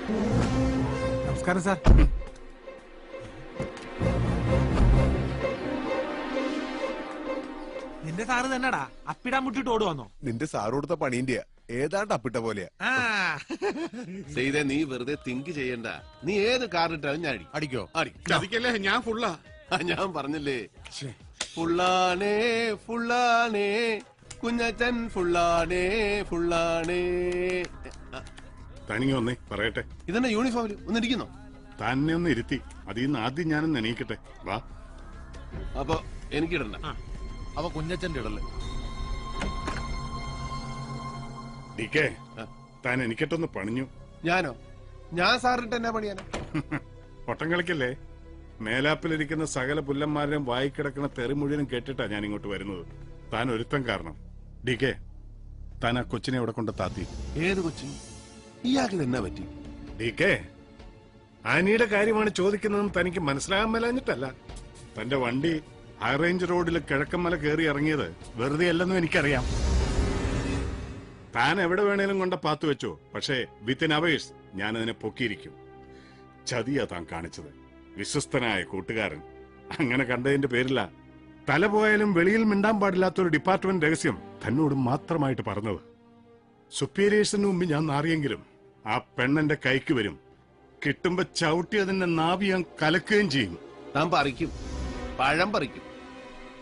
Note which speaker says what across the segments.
Speaker 1: നമസ്കാരം സാർ. നിന്റെ സാറ് തന്നെടാ അപ്പിടാൻ മുട്ടിട്ട് ഓടുവന്നോ?
Speaker 2: നിന്റെ സാറ് കൊടുത്ത പണീന്റെ ഏതാണ്ട് അപ്പിട്ട പോലെയാ.
Speaker 3: ചെയ്തേ, നീ വെറുതെ തിങ്ക് ചെയ്യണ്ട. നീ ഏത് കാറിട്ടാലും ഞാൻ
Speaker 2: അടിക്കോ?
Speaker 4: ചതിക്കല്ലേ, ഞാൻ ഫുള്ളാ.
Speaker 3: ഞാൻ പറഞ്ഞില്ലേ, ഫുള്ളാണേ ഫുള്ളാണേ കുഞ്ഞച്ചൻ ഫുള്ളാണേ ഫുള്ളാണേ.
Speaker 4: തനിങ്ങി വന്നേ പറയട്ടെ.
Speaker 3: ഇതെന്നെ യൂണിഫോമിൽ ഒന്നിരിക്കുന്നോ?
Speaker 4: തന്നെ ഒന്ന് ഇരുത്തി. അതിന്ന് ആദ്യം ഞാനൊന്ന് എണീക്കട്ടെ. വാ.
Speaker 3: അപ്പൊ എനിക്കിടണ്ട.
Speaker 2: അവ കുഞ്ഞച്ചന്റെ ഇടല്ലേ.
Speaker 4: ഡിക്കേ, താൻ എനിക്കിട്ടൊന്ന് പണിഞ്ഞു.
Speaker 3: ഞാനോ? ഞാൻ സാറിട്ട് എന്നാ പണിയാനോ?
Speaker 4: ഒട്ടം കളിക്കല്ലേ. മേലാപ്പിലിരിക്കുന്ന സകല പുല്ലന്മാരെയും വായിക്കിടക്കുന്ന തെറി മുഴുവനും കേട്ടിട്ടാ ഞാൻ ഇങ്ങോട്ട് വരുന്നത്. താൻ ഒരുത്തം കാരണം. ഡിക്കേ, താൻ ആ കൊച്ചിനെ ഇവിടെ കൊണ്ട് താത്തി.
Speaker 3: ഏത് കൊച്ചിന്? ഇയാൾക്ക് എന്നാ പറ്റി?
Speaker 4: ഡിക്കേ, ആനിയുടെ കാര്യമാണ് ചോദിക്കുന്നതെന്ന് തനിക്ക് മനസ്സിലാകാൻ മേലാഞ്ഞിട്ടല്ല. തന്റെ വണ്ടി ഹൈറേഞ്ച് റോഡിൽ കിഴക്കമ്മല കയറി ഇറങ്ങിയത് വെറുതെ അല്ലെന്നും എനിക്കറിയാം. താൻ എവിടെ വേണേലും കൊണ്ട് പാത്തു വെച്ചോ, പക്ഷേ വിത്തിൻ അവേഴ്സ് ഞാൻ അതിനെ പൊക്കിയിരിക്കും. ചതിയാ താൻ കാണിച്ചത്. വിശ്വസ്തനായ കൂട്ടുകാരൻ അങ്ങനെ കണ്ടതിന്റെ പേരില തല പോയാലും വെളിയിൽ മിണ്ടാൻ പാടില്ലാത്തൊരു ഡിപ്പാർട്ട്മെന്റ് രഹസ്യം തന്നോട് മാത്രമായിട്ട് പറഞ്ഞത്. സുപ്പീരിയേഴ്സിന് മുമ്പ് ഞാൻ നാറിയെങ്കിലും ആ പെണ്ണെന്റെ കൈക്ക് വരും. കിട്ടുമ്പോ ചവിട്ടി അതിന്റെ നാവി ഞാൻ കലക്കുകയും ചെയ്യും.
Speaker 3: താൻ പറിക്കും, പഴം പറിക്കും.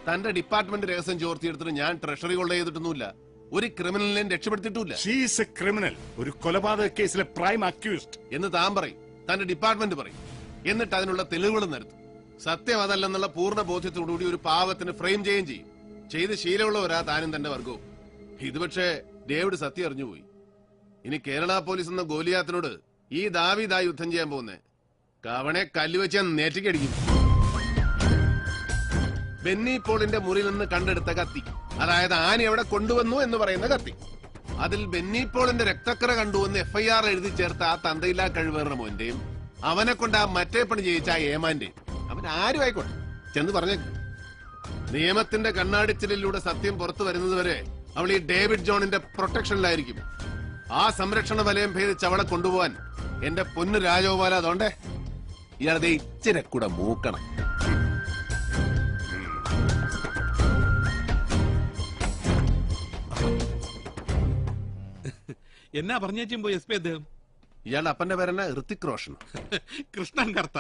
Speaker 3: തന്റെ ഡിപ്പാർട്ട്മെന്റ് രഹസ്യം ചോർത്തിയെടുത്തിട്ട് ഞാൻ ട്രഷറി കൊള്ള ചെയ്തിട്ടൊന്നുമില്ല. ഒരു ക്രിമിനലിനെ രക്ഷപ്പെടുത്തിയിട്ടില്ല.
Speaker 4: ഷീസ് എ ക്രിമിനൽ, ഒരു കൊലപാതക കേസിലെ പ്രൈം അക്യൂസ്ഡ്
Speaker 3: എന്ന് താൻ പറയും, തന്റെ ഡിപ്പാർട്ട്മെന്റ് പറയും. എന്നിട്ട് അതിനുള്ള തെളിവുകൾ നിരത്തും. സത്യം അതല്ലെന്നുള്ള പൂർണ്ണ ബോധ്യത്തോടുകൂടി ഒരു പാവത്തിന് ഫ്രെയിം ചെയ്യുകയും ചെയ്യും. ചെയ്ത് ശീലമുള്ളവരാ താനും തന്റെ വർഗവും. ഇത് പക്ഷേ ഡേവിഡ് സത്യം അറിഞ്ഞുപോയി. ഇനി കേരള പോലീസ് എന്ന ഗോലിയാത്തിനോട് ഈ ദാവീദാ യുദ്ധം ചെയ്യാൻ പോകുന്നേ. കവണെ കല്ലുവെച്ച് ഞാൻ നേറ്റിക്കടിക്കും. ബെന്നി പോളിന്റെ മുറിയിൽ നിന്ന് കണ്ടെടുത്ത കത്തി, അതായത് ആന എവിടെ കൊണ്ടുവന്നു എന്ന് പറയുന്ന കത്തി, അതിൽ ബെന്നി പോളിന്റെ രക്തക്കറ കണ്ടുവന്ന് FIR എഴുതി ചേർത്ത ആ തന്തയില്ലാ കഴിവേറുന്ന മോന്റെയും അവനെ കൊണ്ട് ആ മറ്റേ പണി ചെയ്യിച്ച ആ ഏമാന്റെയും, അവൻ ആരും ആയിക്കോട്ടെ, ചെന്ന് പറഞ്ഞേക്ക്. നിയമത്തിന്റെ കണ്ണാടിച്ചിലിലൂടെ സത്യം പുറത്തു വരുന്നതുവരെ അവൾ ഈ ഡേവിഡ് ജോണിന്റെ പ്രൊട്ടക്ഷനിലായിരിക്കും. ആ സംരക്ഷണ വലയം ഭേദിച്ച് അവളെ കൊണ്ടുപോവാൻ എന്റെ പൊന്നു രാജഗോപാല, അതുകൊണ്ടേ ഇയാളതെ ഇച്ചിരി കൂടെ മൂക്കണം.
Speaker 5: എന്നാ പറഞ്ഞേച്ചും പോയി SP അദ്ദേഹം?
Speaker 3: ഇയാളുടെ അപ്പന്റെ പേരെന്നാ? ഋത്തിക് റോഷൻ.
Speaker 5: കൃഷ്ണൻ കർത്ത.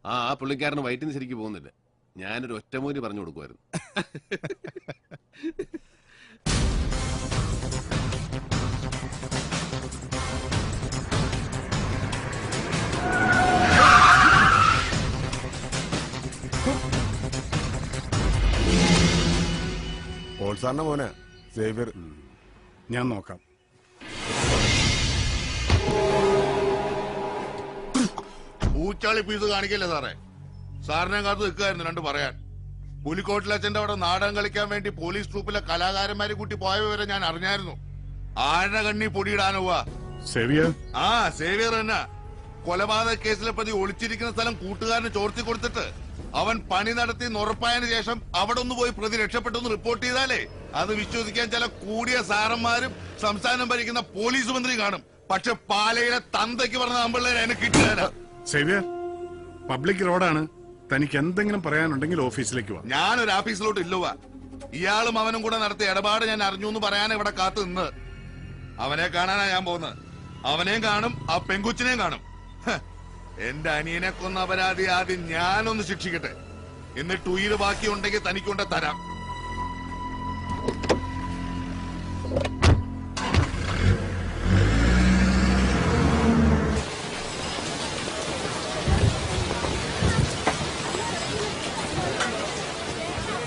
Speaker 3: ആ പുള്ളിക്കാരന് വയറ്റിന് ശരിക്ക് പോകുന്നില്ല. ഞാനൊരു ഒറ്റമൂലി പറഞ്ഞു കൊടുക്കുമായിരുന്നു.
Speaker 2: പോൾസാറിന്റെ മോനെ സേവ്യർ.
Speaker 4: ഞാൻ നോക്കാം.
Speaker 6: പൂച്ചാളി പീസ് കാണിക്കല്ലേ സാറേ? സാറിനെ കാത്ത് നിൽക്കായിരുന്നു രണ്ട് പറയാൻ. പുലിക്കോട്ടിലച്ഛന്റെ അവിടെ നാടകം കളിക്കാൻ വേണ്ടി പോലീസ് ട്രൂപ്പിലെ കലാകാരന്മാരെ കൂട്ടി പോയ വിവരം ഞാൻ അറിഞ്ഞായിരുന്നു. ആഴ കണ്ണി പൊടിയിടാനുവാ.
Speaker 4: സേവിയർ?
Speaker 6: ആ സേവിയർ തന്നെ. കൊലപാതക കേസിലെ പ്രതി ഒളിച്ചിരിക്കുന്ന സ്ഥലം കൂട്ടുകാരന് ചോർത്തി കൊടുത്തിട്ട് അവൻ പണി നടത്തി ഉറപ്പായതിനു ശേഷം അവിടെ ഒന്ന് പോയി പ്രതി രക്ഷപ്പെട്ടെന്ന് റിപ്പോർട്ട് ചെയ്താലേ അത് വിശ്വസിക്കാൻ ചില കൂടിയ സാറന്മാരും സംസ്ഥാനം ഭരിക്കുന്ന പോലീസ് മന്ത്രി കാണും. പക്ഷെ പാലയിലെ തന്തയ്ക്ക് പറഞ്ഞ നമ്മളിൽ എന്നെ കിട്ടുക.
Speaker 4: സേവിയർ, പബ്ലിക് റോഡാണ്. തനിക്ക് എന്തെങ്കിലും പറയാനുണ്ടെങ്കിൽ ഓഫീസിലേക്ക് വാ.
Speaker 6: ഞാനൊരു ഓഫീസിലോട്ട് ഇല്ലുവാ. ഇയാളും അവനും കൂടെ നടത്തിയ ഇടപാട് ഞാൻ അറിഞ്ഞു എന്ന് പറയാൻ ഇവിടെ കാത്തു നിന്ന്. അവനെ കാണാനാ ഞാൻ പോകുന്നത്. അവനെയും കാണും, ആ പെങ്കുച്ചിനെയും കാണും. എന്റെ അനിയനെ കൊന്ന അപരാധി ആദ്യം ഞാനൊന്ന് ശിക്ഷിക്കട്ടെ, എന്നിട്ട് ഉയിര് ബാക്കിയുണ്ടെങ്കിൽ തനിക്കൊണ്ട് തരാം.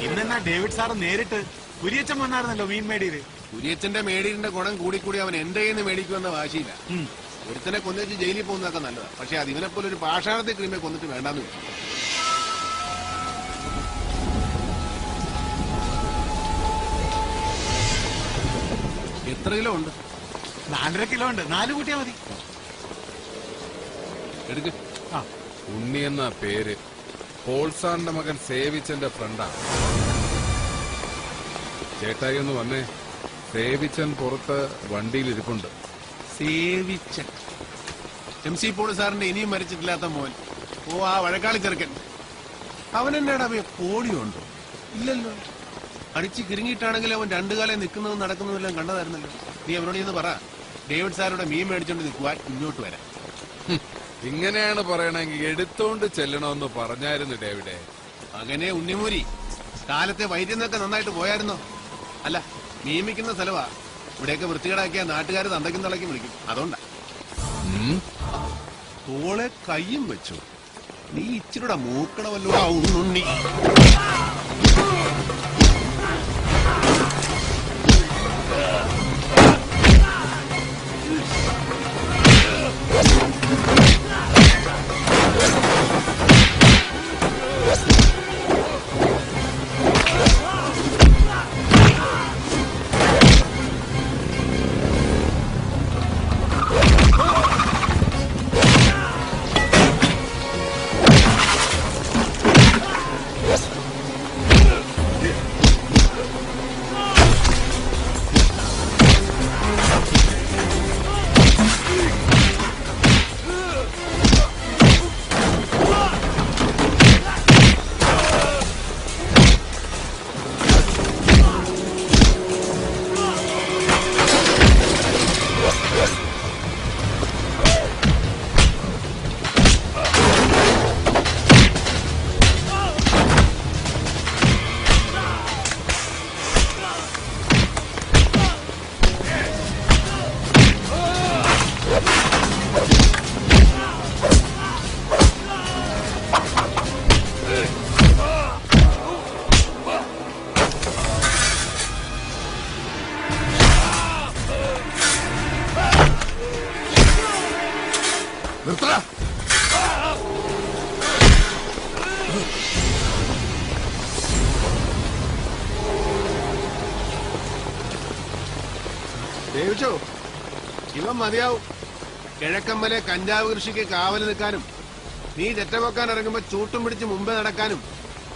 Speaker 1: ഇന്നെന്നാ ഡേവിഡ് സാറ് നേരിട്ട് കുര്യച്ചൻ വന്നായിരുന്നല്ലോ മീൻ മേടിയത്.
Speaker 3: കുര്യച്ചന്റെ മേടീരിന്റെ ഗുണം കൂടിക്കൂടി അവൻ എന്റെ കയ്യിൽ നിന്ന് മേടിക്കുമെന്ന വാശിയില്ല. ഒരുത്തനെ കൊന്നുവെച്ച് ജയിലിൽ പോകുന്നതൊക്കെ നല്ലതാ. പക്ഷെ അത് ഇവനെ പോലെ ഒരു പാഷാണത്തെ ക്രീമെ കൊന്നിട്ട് വേണ്ടാന്ന് വെച്ചു. എത്ര കിലോ ഉണ്ട്?
Speaker 1: 4.5 കിലോ ഉണ്ട്. 4 കൂട്ടിയാ മതി.
Speaker 3: എടുക്ക്.
Speaker 7: ഉണ്ണി എന്ന പേര് പോൾസാറിന്റെ മകൻ സേവിച്ചന്റെ ഫ്രണ്ടാണ്. ചേട്ടായി ഒന്ന് വന്നേ. സേവിച്ചൻ പുറത്ത് വണ്ടിയിൽ ഇരിപ്പുണ്ട്.
Speaker 1: സേവിച്ചൻ
Speaker 3: MC പോൾ സാറിന്റെ ഇനിയും മരിച്ചിട്ടില്ലാത്ത മോൻ. ഓ, ആ വഴക്കാളി ചെറുക്കൻ. അവൻ എന്നാടാ കോടിയുണ്ടോ? ഇല്ലല്ലോ. അടിച്ച് കിരിങ്ങിയിട്ടാണെങ്കിൽ അവൻ രണ്ടു കാലം നിൽക്കുന്നതും നടക്കുന്നതെല്ലാം കണ്ടതായിരുന്നല്ലോ. നീ അവനോട് ഇന്ന് പറ, ഡേവിഡ് സാറുടെ മീൻ മേടിച്ചോണ്ട് നിൽക്കുവാൻ ഇങ്ങോട്ട് വരാം.
Speaker 7: ഇങ്ങനെയാണ് പറയണമെങ്കിൽ എടുത്തോണ്ട് ചെല്ലണമെന്ന് പറഞ്ഞായിരുന്നു ഡേവിഡെ.
Speaker 3: അങ്ങനെ ഉണ്ണിമൂരി കാലത്തെ വൈദ്യുന്നൊക്കെ നന്നായിട്ട് പോയായിരുന്നോ? അല്ല, നിയമിക്കുന്ന സ്ഥലവാ. ഇവിടെയൊക്കെ വൃത്തികേടാക്കിയ നാട്ടുകാർ തന്തയ്ക്കും തളയ്ക്കും വിളിക്കും. അതുകൊണ്ടാ. തോളെ കയ്യും വെച്ചു. നീ ഇച്ചിരൂടെ മൂക്കണമല്ലോ ഉണ്ണി. ദേവിച്ചോ, ഇവൻ മതിയാവും. കിഴക്കമ്പലെ കഞ്ചാവ് കൃഷിക്ക് കാവല് നിൽക്കാനും, നീ ചെറ്റവെക്കാൻ ഇറങ്ങുമ്പോ ചൂട്ടും പിടിച്ച് മുമ്പേ നടക്കാനും,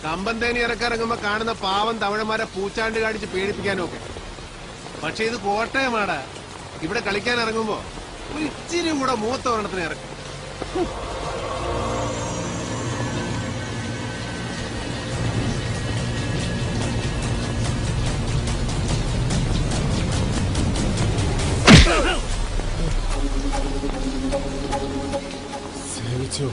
Speaker 3: കമ്പന്തേനി ഇറക്കാൻ ഇറങ്ങുമ്പോ കാണുന്ന പാവം തമിഴന്മാരെ പൂച്ചാണ്ട് കാണിച്ച് പേടിപ്പിക്കാനും ഒക്കെ. പക്ഷെ ഇത് കോട്ടയമാടാ. ഇവിടെ കളിക്കാൻ ഇറങ്ങുമ്പോ ഒരു ഇച്ചിരി കൂടെ മൂത്ത ഒരെണ്ണത്തിന് ഇറക്കും.
Speaker 2: സേവിച്ചു